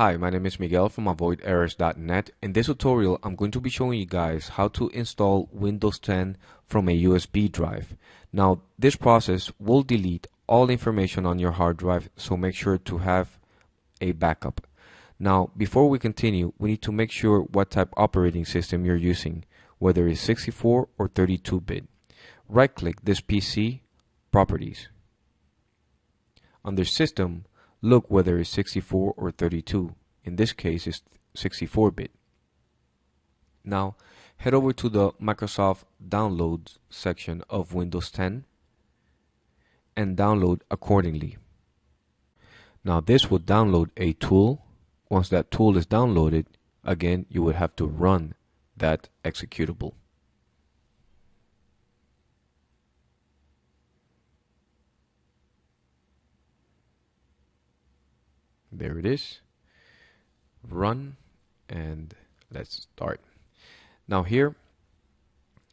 Hi, my name is Miguel from avoiderrors.net. In this tutorial, I'm going to be showing you guys how to install Windows 10 from a USB drive. Now, this process will delete all information on your hard drive, so make sure to have a backup. Now, before we continue, we need to make sure what type operating system you're using, whether it's 64 or 32-bit. Right-click this PC, Properties. Under System, look whether it's 64 or 32. In this case, it's 64-bit. Now, head over to the Microsoft Downloads section of Windows 10 and download accordingly. Now, this will download a tool. Once that tool is downloaded, again, you would have to run that executable. There it is. Run, and let's start. Now here,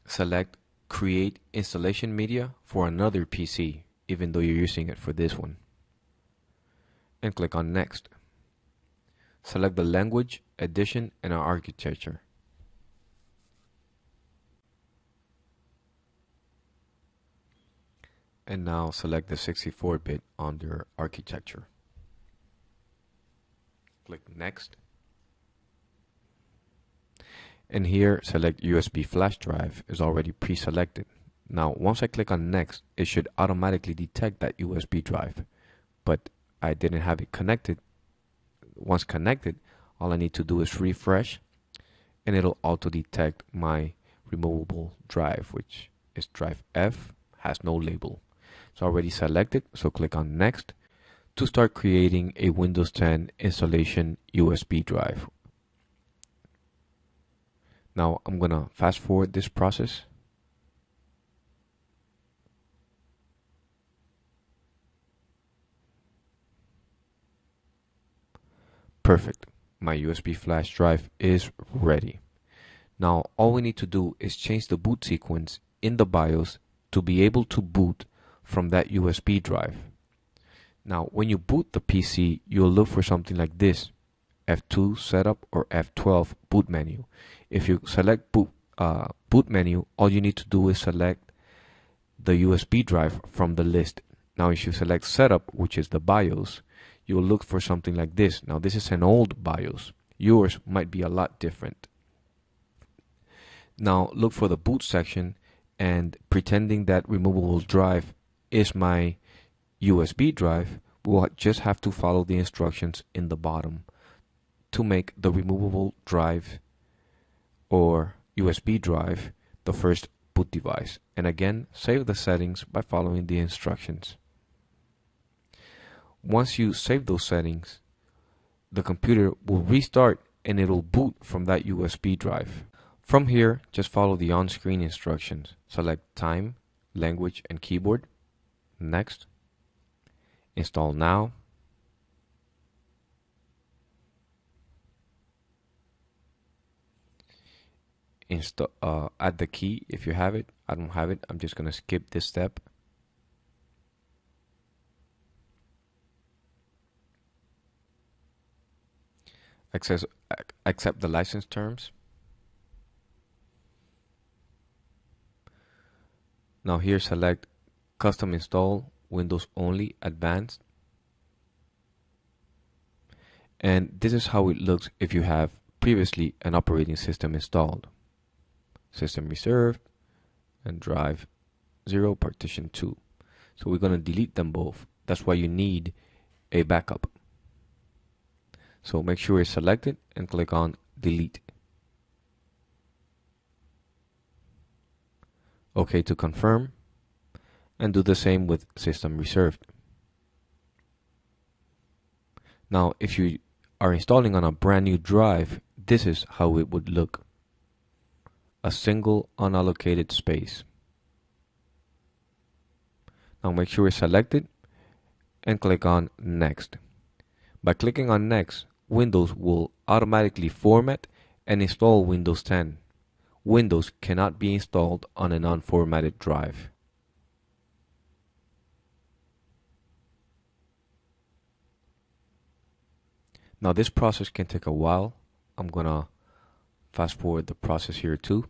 select Create Installation Media for another PC, even though you're using it for this one. And click on Next. Select the language, edition, and architecture. And now select the 64-bit under architecture. Click Next. And here, select USB flash drive is already pre-selected. Now, once I click on Next, it should automatically detect that USB drive. But I didn't have it connected. Once connected, all I need to do is refresh, and it'll auto-detect my removable drive, which is drive F, has no label. It's already selected, so click on Next to start creating a Windows 10 installation USB drive. Now I'm gonna fast forward this process. Perfect. My USB flash drive is ready. Now all we need to do is change the boot sequence in the BIOS to be able to boot from that USB drive. Now, when you boot the PC, you'll look for something like this: F2 setup or F12 boot menu. If you select boot menu, all you need to do is select the USB drive from the list. Now, if you select setup, which is the BIOS, you'll look for something like this. Now, this is an old BIOS. Yours might be a lot different. Now, look for the boot section, and pretending that removable drive is my USB drive, we'll just have to follow the instructions in the bottom to make the removable drive or USB drive the first boot device. And again, save the settings by following the instructions. Once you save those settings, the computer will restart and it'll boot from that USB drive. From here, just follow the on-screen instructions. Select Time, Language, and Keyboard. Next. Install now. Add the key if you have it. I don't have it. I'm just going to skip this step. Accept the license terms. Now here, select Custom Install, Windows Only, Advanced. And this is how it looks if you have previously an operating system installed. System reserved and drive 0, partition 2. So we're going to delete them both. That's why you need a backup. So make sure it's selected and click on Delete. OK to confirm, and do the same with System Reserved. Now, if you are installing on a brand new drive, this is how it would look: a single unallocated space. Now make sure it's selected and click on Next. By clicking on Next, Windows will automatically format and install Windows 10. Windows cannot be installed on an unformatted drive. Now this process can take a while. I'm gonna fast forward the process here too.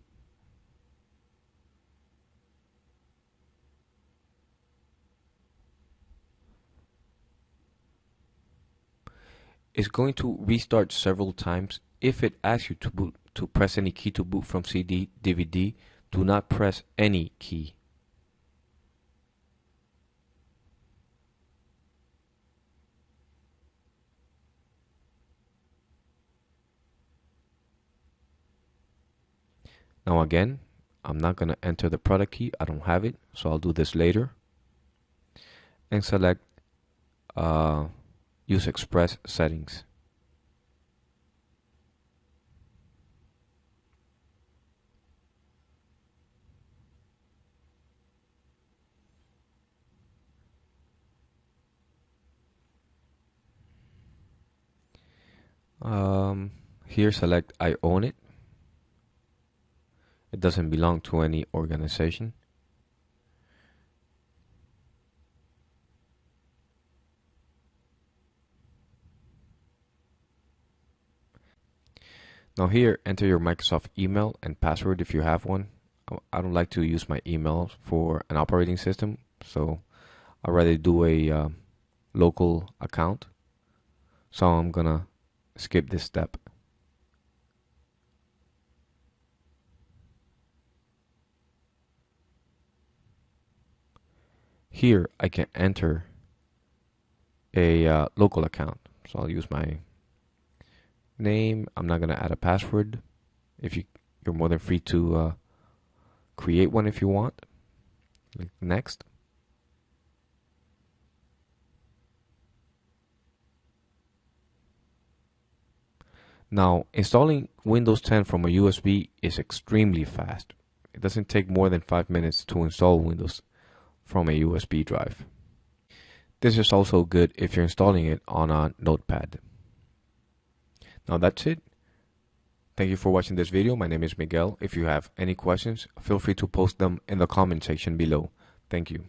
It's going to restart several times. If it asks you to press any key to boot from CD, DVD, do not press any key. Now again, I'm not going to enter the product key. I don't have it, so I'll do this later. And select Use Express Settings. Here select I own it. It doesn't belong to any organization. Now here, enter your Microsoft email and password if you have one. I don't like to use my email for an operating system, so I'd rather do a local account. So I'm gonna skip this step. Here I can enter a local account. So I'll use my name. I'm not gonna add a password. If you're more than free to create one if you want. Click next. Now, installing Windows 10 from a USB is extremely fast. It doesn't take more than 5 minutes to install Windows from a USB drive. This is also good if you're installing it on a notepad. Now that's it. Thank you for watching this video. My name is Miguel. If you have any questions, feel free to post them in the comment section below. Thank you.